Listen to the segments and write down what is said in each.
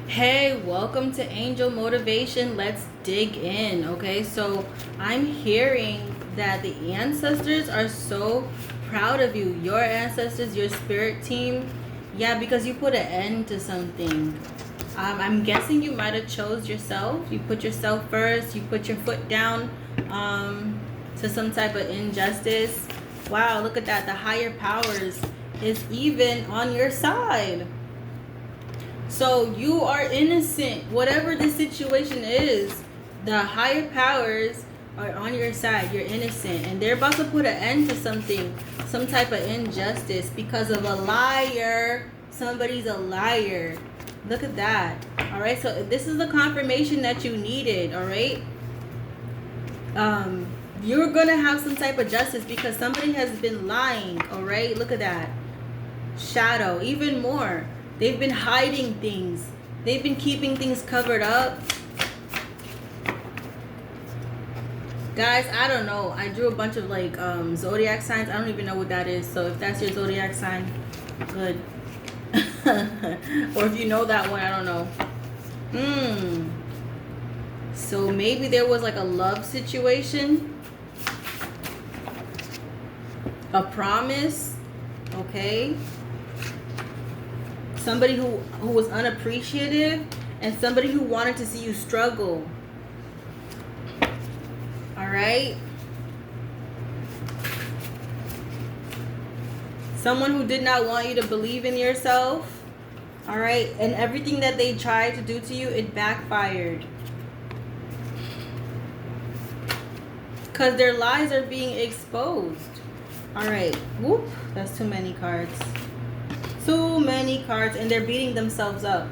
Hey, welcome to Angel Motivation. Let's dig in. Okay, so I'm hearing that the ancestors are so proud of you. Your ancestors, your spirit team. Yeah, because you put an end to something. I'm guessing you might have chose yourself. You put yourself first. You put your foot down to some type of injustice. Wow, look at that. The higher powers is even on your side. So you are innocent. Whatever the situation is, the higher powers are on your side. You're innocent. And they're about to put an end to something, some type of injustice because of a liar. Somebody's a liar. Look at that. All right. So this is the confirmation that you needed. All right. You're going to have some type of justice because somebody has been lying. All right. Look at that. Shadow. Even more. They've been hiding things. They've been keeping things covered up. Guys, I don't know. I drew a bunch of like zodiac signs. I don't even know what that is. So if that's your zodiac sign, good. Or if you know that one, I don't know. So maybe there was like a love situation. A promise. Okay. Somebody who was unappreciative and somebody who wanted to see you struggle. All right. Someone who did not want you to believe in yourself. All right. And everything that they tried to do to you, it backfired. Because their lies are being exposed. All right. Whoop. That's too many cards. Too many cards, and they're beating themselves up.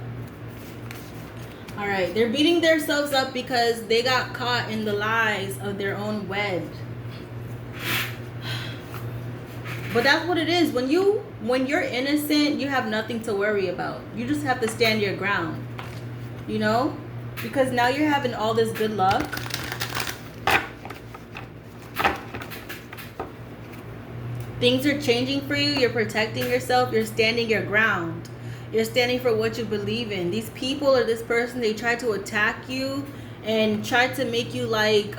All right, they're beating themselves up because they got caught in the lies of their own web. But that's what it is. When you're innocent, you have nothing to worry about. You just have to stand your ground. You know? Because now you're having all this good luck. Things are changing for you. You're protecting yourself. You're standing your ground. You're standing for what you believe in. These people or this person, they try to attack you and try to make you like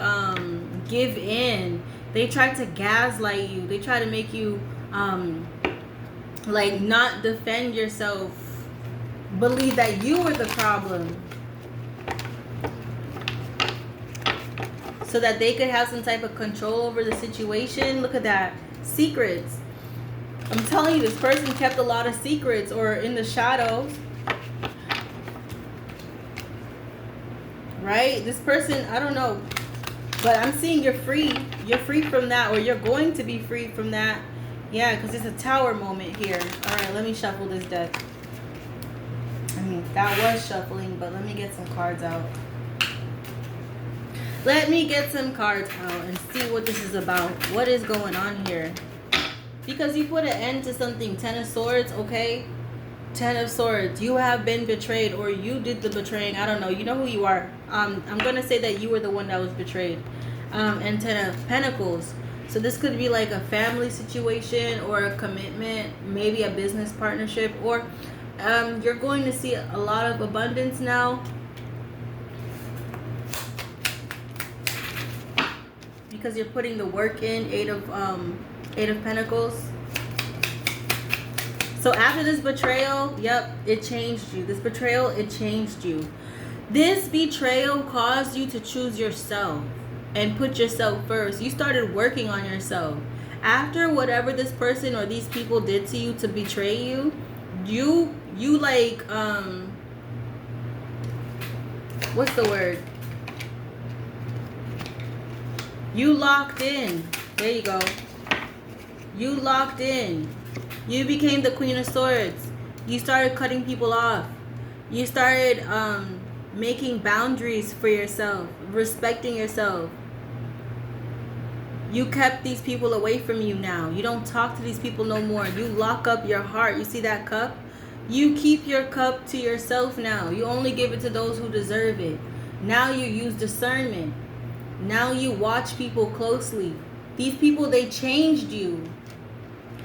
give in. They try to gaslight you. They try to make you like not defend yourself. Believe that you are the problem. So that they could have some type of control over the situation. Look at that. Secrets. I'm telling you, this person kept a lot of secrets or in the shadows. Right? This person, I don't know. But I'm seeing you're free. You're free from that, or you're going to be free from that. Yeah, because it's a tower moment here. Alright, let me shuffle this deck. I mean, that was shuffling, but let me get some cards out. Let me get some cards out and see what this is about. What is going on here? Because you put an end to something. 10 of Swords, okay? 10 of Swords. You have been betrayed, or you did the betraying. I don't know. You know who you are. I'm going to say that you were the one that was betrayed. And 10 of Pentacles. So this could be like a family situation or a commitment. Maybe a business partnership. Or you're going to see a lot of abundance now. Because you're putting the work in. Eight of Pentacles. So after this betrayal, yep, it changed you. This betrayal, it changed you. This betrayal caused you to choose yourself and put yourself first. You started working on yourself. After whatever this person or these people did to you to betray you, you like what's the word? You locked in. There you go. You locked in. You became the Queen of Swords. You started cutting people off. You started making boundaries for yourself, respecting yourself. You kept these people away from you now. You don't talk to these people no more. You lock up your heart. You see that cup? You keep your cup to yourself now. You only give it to those who deserve it. Now you use discernment. Now you watch people closely. These people, they changed you.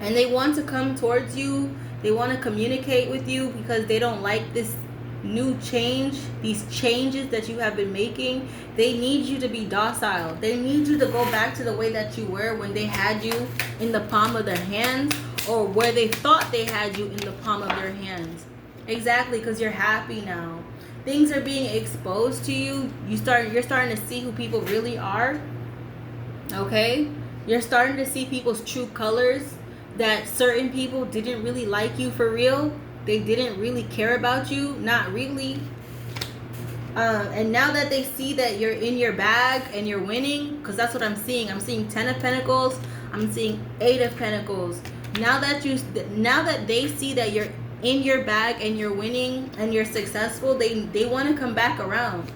And they want to come towards you. They want to communicate with you because they don't like this new change, these changes that you have been making, they need you to be docile. They need you to go back to the way that you were when they had you in the palm of their hands, or where they thought they had you in the palm of their hands. Exactly, because you're happy now. Things are being exposed to you. You're starting to see who people really are. Okay? You're starting to see people's true colors, that certain people didn't really like you for real. They didn't really care about you. Not really. And now that they see that you're in your bag and you're winning, because that's what I'm seeing. I'm seeing 10 of Pentacles. I'm seeing 8 of Pentacles. Now that they see that you're in your bag and you're winning and you're successful, they want to come back around.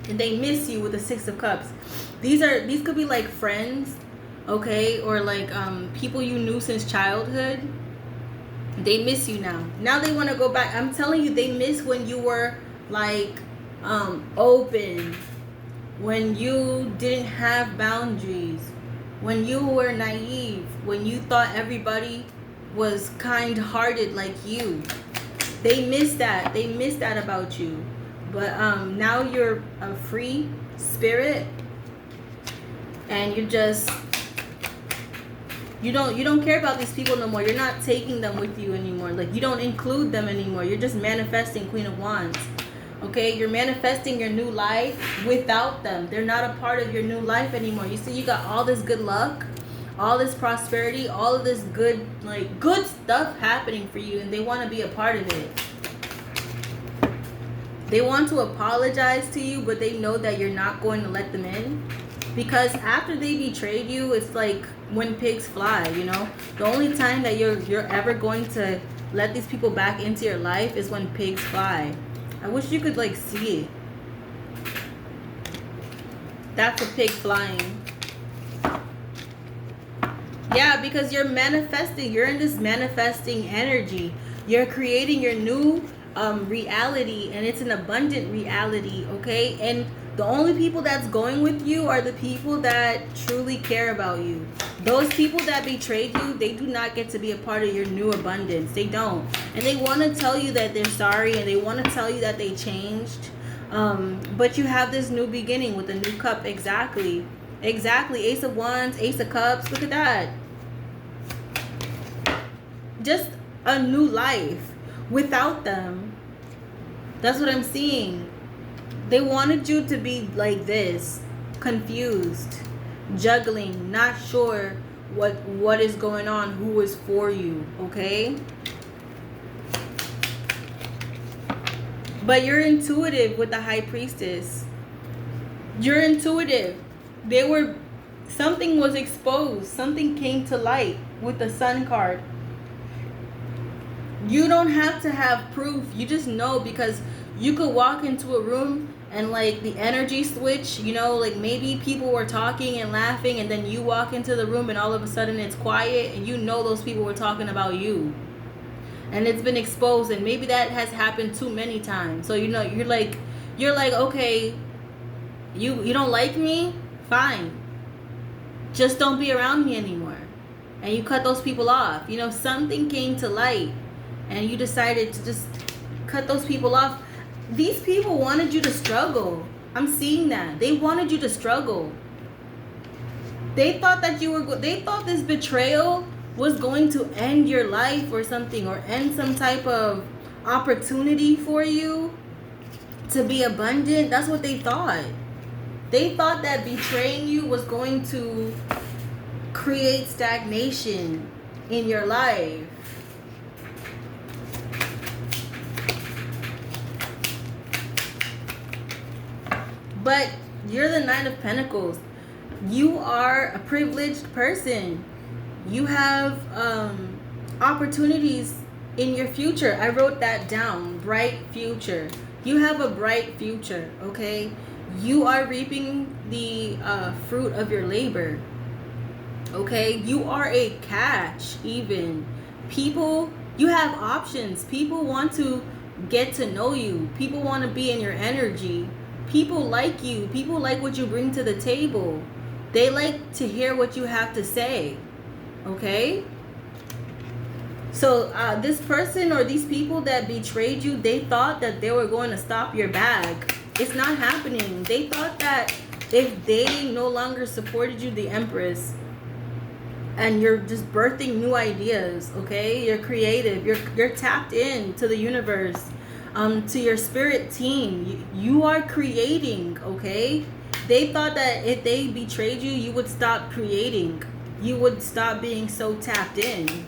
And they miss you with the 6 of Cups. These could be like friends, okay, or like people you knew since childhood. They miss you now. Now they want to go back. I'm telling you, they miss when you were like open, when you didn't have boundaries, when you were naive, when you thought everybody was kind-hearted like you. They miss that. They miss that about you. But now you're a free spirit, and you don't care about these people no more. You're not taking them with you anymore. Like, you don't include them anymore. You're just manifesting Queen of Wands. Okay, you're manifesting your new life without them. They're not a part of your new life anymore. You see, you got all this good luck, all this prosperity, all of this good stuff happening for you, and they want to be a part of it. They want to apologize to you, but they know that you're not going to let them in. Because after they betrayed you, it's like when pigs fly, you know? The only time that you're ever going to let these people back into your life is when pigs fly. I wish you could like see it. That's a pig flying. Yeah, because you're manifesting. You're in this manifesting energy. You're creating your new reality, and it's an abundant reality, okay? And the only people that's going with you are the people that truly care about you. Those people that betrayed you, they do not get to be a part of your new abundance. They don't. And they want to tell you that they're sorry, and they want to tell you that they changed. But you have this new beginning with a new cup. Exactly. Ace of Wands, Ace of Cups. Look at that. Just a new life without them. That's what I'm seeing. They wanted you to be like this, confused, juggling, not sure what is going on, who is for you, okay? But you're intuitive with the High Priestess. You're intuitive. Something was exposed. Something came to light with the Sun card. You don't have to have proof. You just know, because you could walk into a room and like the energy switch, you know, like maybe people were talking and laughing, and then you walk into the room and all of a sudden it's quiet, and you know those people were talking about you. And it's been exposed, and maybe that has happened too many times. So, you know, you're like, okay, you don't like me? Fine. Just don't be around me anymore. And you cut those people off. You know, something came to light, and you decided to just cut those people off. These people wanted you to struggle. I'm seeing that. They wanted you to struggle. They thought that they thought this betrayal was going to end your life or something, or end some type of opportunity for you to be abundant. That's what they thought. They thought that betraying you was going to create stagnation in your life. But you're the Nine of Pentacles. You are a privileged person. You have opportunities in your future. I wrote that down. Bright future. You have a bright future, okay? You are reaping the fruit of your labor, okay? You are a catch, even. People, you have options. People want to get to know you. People want to be in your energy. People like you. People like what you bring to the table. They like to hear what you have to say. Okay? So this person or these people that betrayed you, they thought that they were going to stop your bag. It's not happening. They thought that if they no longer supported you, the Empress, and you're just birthing new ideas, okay? You're creative. You're tapped in to the universe, to your spirit team. You are creating, okay? They thought that if they betrayed you, you would stop creating. You would stop being so tapped in.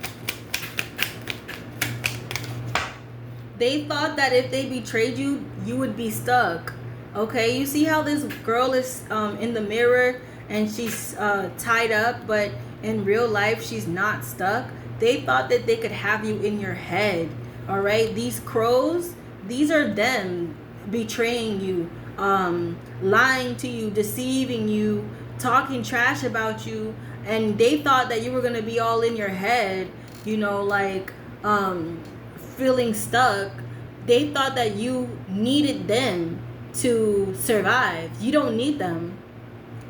They thought that if they betrayed you, you would be stuck. Okay, you see how this girl is in the mirror and she's tied up, but in real life she's not stuck. They thought that they could have you in your head. All right, these crows, these are them betraying you, lying to you, deceiving you, talking trash about you, and they thought that you were gonna be all in your head, you know, like feeling stuck. They thought that you needed them to survive. You don't need them.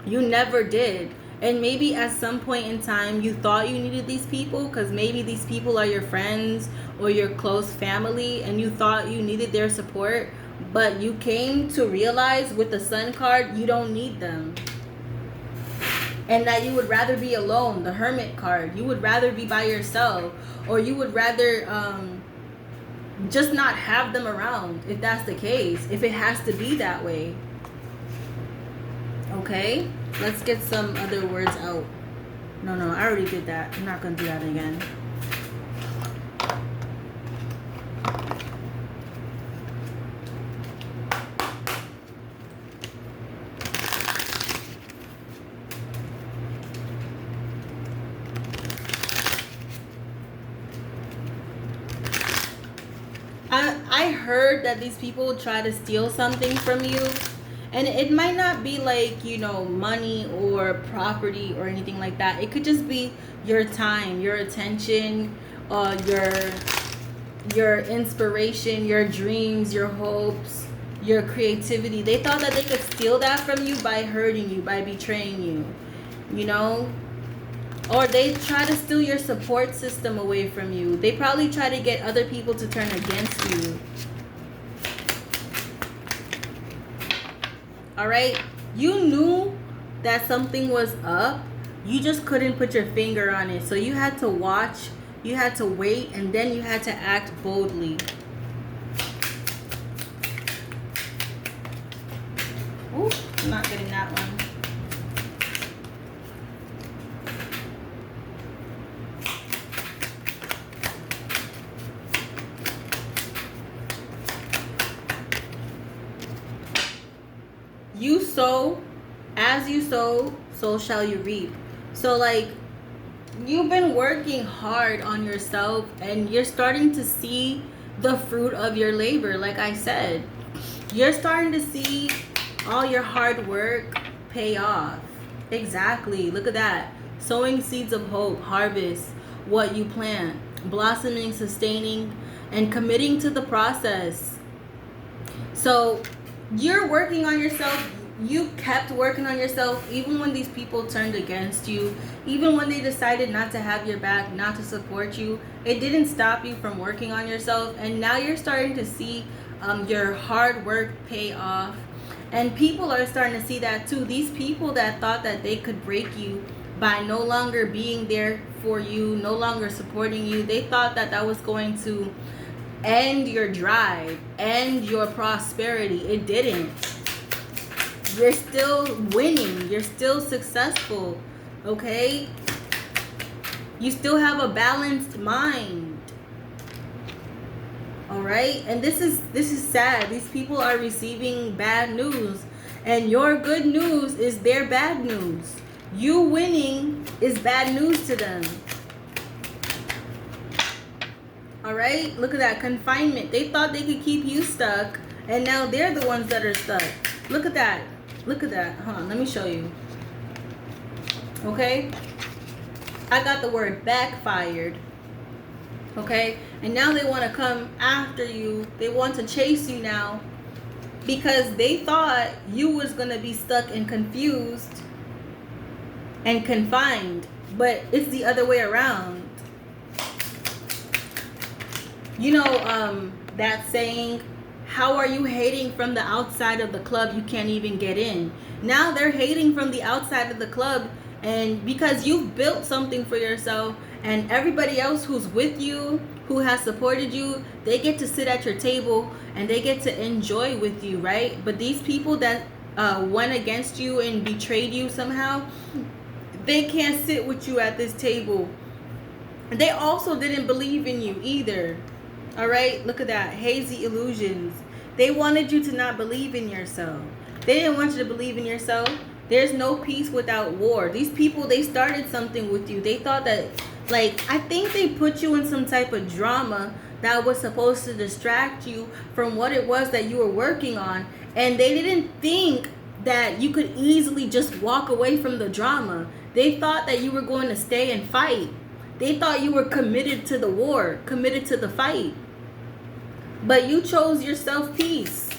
You never did. And maybe at some point in time you thought you needed these people, because maybe these people are your friends or your close family, and you thought you needed their support, but you came to realize with the Sun card you don't need them, and that you would rather be alone. The Hermit card, you would rather be by yourself, or you would rather just not have them around, if that's the case, if it has to be that way. Okay, let's get some other words out. No, I already did that. I'm not gonna do that again. I heard that these people try to steal something from you, and it might not be like, you know, money or property or anything like that. It could just be your time, your attention, your inspiration, your dreams, your hopes, your creativity. They thought that they could steal that from you by hurting you, by betraying you, you know. Or they try to steal your support system away from you. They probably try to get other people to turn against you. All right? You knew that something was up. You just couldn't put your finger on it. So you had to watch, you had to wait, and then you had to act boldly. Ooh, I'm not getting that one. You sow, as you sow, so shall you reap. So like, you've been working hard on yourself and you're starting to see the fruit of your labor. Like I said, you're starting to see all your hard work pay off. Exactly. Look at that. Sowing seeds of hope, harvest what you plant, blossoming, sustaining, and committing to the process. So you're working on yourself. You kept working on yourself even when these people turned against you, even when they decided not to have your back, not to support you. It didn't stop you from working on yourself, and now you're starting to see your hard work pay off. And people are starting to see that too. These people that thought that they could break you by no longer being there for you, no longer supporting you, they thought that that was going to end your drive, end your prosperity. It didn't. You're still winning. You're still successful. Okay? You still have a balanced mind. All right? And this is sad. These people are receiving bad news, and your good news is their bad news. You winning is bad news to them. All right, look at that confinement. They thought they could keep you stuck, and now they're the ones that are stuck. Look at that. Look at that. Hold on, let me show you. Okay, I got the word backfired. Okay, and now they want to come after you. They want to chase you now because they thought you was gonna be stuck and confused and confined, but it's the other way around. You know, that saying, how are you hating from the outside of the club? You can't even get in. Now they're hating from the outside of the club, and because you've built something for yourself, and everybody else who's with you, who has supported you, they get to sit at your table and they get to enjoy with you, right? But these people that went against you and betrayed you somehow, they can't sit with you at this table. They also didn't believe in you either. All right, look at that. Hazy illusions. They wanted you to not believe in yourself. They didn't want you to believe in yourself. There's no peace without war. These people, they started something with you. They thought that, like, I think they put you in some type of drama that was supposed to distract you from what it was that you were working on. And they didn't think that you could easily just walk away from the drama. They thought that you were going to stay and fight. They thought you were committed to the war, committed to the fight. But you chose your self-peace.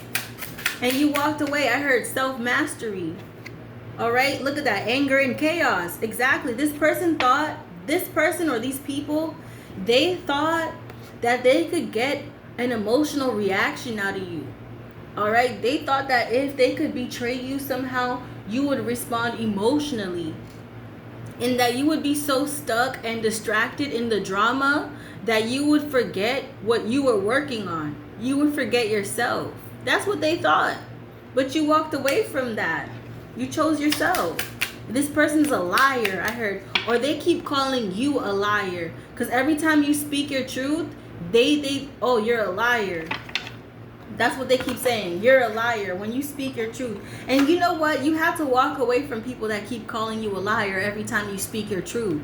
And you walked away. I heard self-mastery. All right? Look at that. Anger and chaos. Exactly. This person or these people, they thought that they could get an emotional reaction out of you. All right? They thought that if they could betray you somehow, you would respond emotionally. And that you would be so stuck and distracted in the drama that you would forget what you were working on. You would forget yourself. That's what they thought. But you walked away from that. You chose yourself. This person's a liar, I heard. Or they keep calling you a liar. Because every time you speak your truth, oh, you're a liar. That's what they keep saying. You're a liar when you speak your truth. And you know what? You have to walk away from people that keep calling you a liar every time you speak your truth.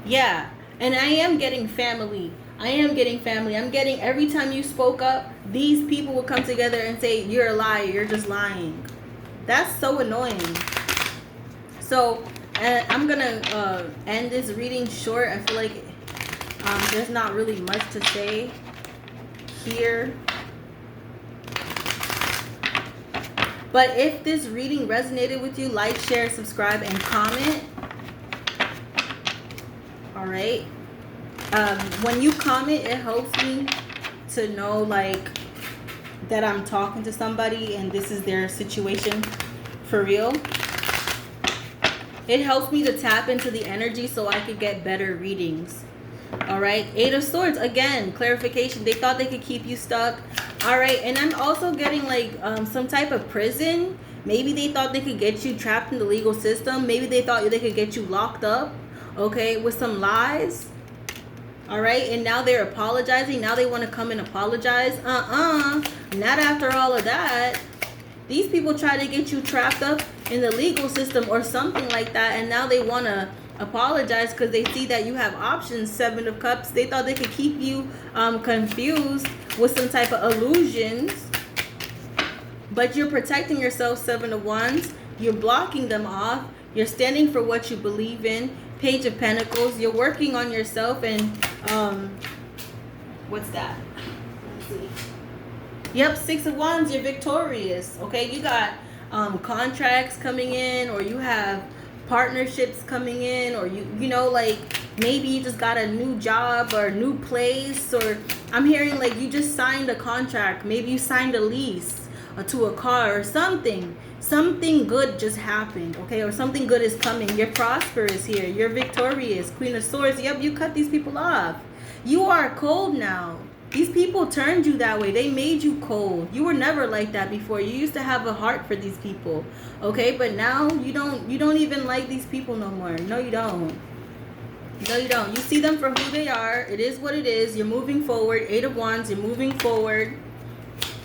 Yeah. And I am getting family. I'm getting every time you spoke up, these people will come together and say, you're a liar. You're just lying. That's so annoying. So I'm going to end this reading short. I feel like there's not really much to say here. But if this reading resonated with you, like, share, subscribe, and comment. All right. When you comment, it helps me to know, like, that I'm talking to somebody and this is their situation for real. It helps me to tap into the energy so I could get better readings. All right. 8 of Swords. Again, clarification. They thought they could keep you stuck. All right. And I'm also getting like some type of prison. Maybe they thought they could get you trapped in the legal system. Maybe they thought they could get you locked up. Okay. With some lies. All right. And now they're apologizing. Now they want to come and apologize. Not after all of that. These people try to get you trapped up in the legal system or something like that. And now they want to apologize because they see that you have options. 7 of Cups. They thought they could keep you confused with some type of illusions, but you're protecting yourself. 7 of Wands. You're blocking them off. You're standing for what you believe in. Page of Pentacles. You're working on yourself. And what's that? Let's see. Yep, 6 of Wands. You're victorious. Okay, you got contracts coming in, or you have partnerships coming in, or you know, like maybe you just got a new job or a new place, or I'm hearing like you just signed a contract. Maybe you signed a lease to a car or something. Something good just happened, okay? Or something good is coming. You're prosperous here. You're victorious. Queen of Swords. Yep, you cut these people off. You are cold now. These people turned you that way. They made you cold. You were never like that before. You used to have a heart for these people, okay? But now you don't even like these people no more. No, you don't. No, you don't. You see them for who they are. It is what it is. You're moving forward. 8 of Wands. You're moving forward.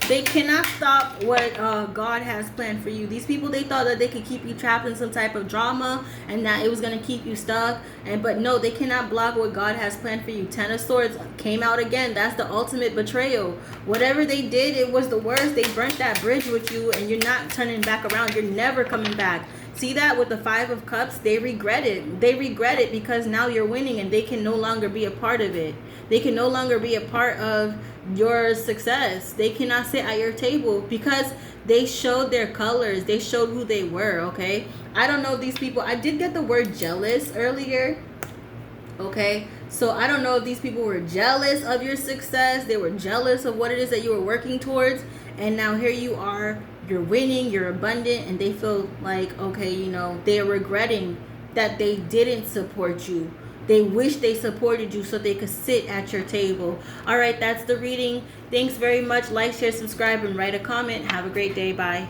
They cannot stop what God has planned for you. These people, they thought that they could keep you trapped in some type of drama and that it was going to keep you stuck. But no, they cannot block what God has planned for you. 10 of Swords came out again. That's the ultimate betrayal. Whatever they did, it was the worst. They burnt that bridge with you and you're not turning back around. You're never coming back. See that with the 5 of Cups? They regret it. They regret it because now you're winning and they can no longer be a part of it. They can no longer be a part of your success. They cannot sit at your table because they showed their colors. They showed who they were, okay? I don't know these people. I did get the word jealous earlier, okay? So I don't know if these people were jealous of your success. They were jealous of what it is that you were working towards. And now here you are, you're winning, you're abundant, and they feel like, okay, you know, they're regretting that they didn't support you. They wish they supported you so they could sit at your table. All right, that's the reading. Thanks very much. Like, share, subscribe, and write a comment. Have a great day. Bye.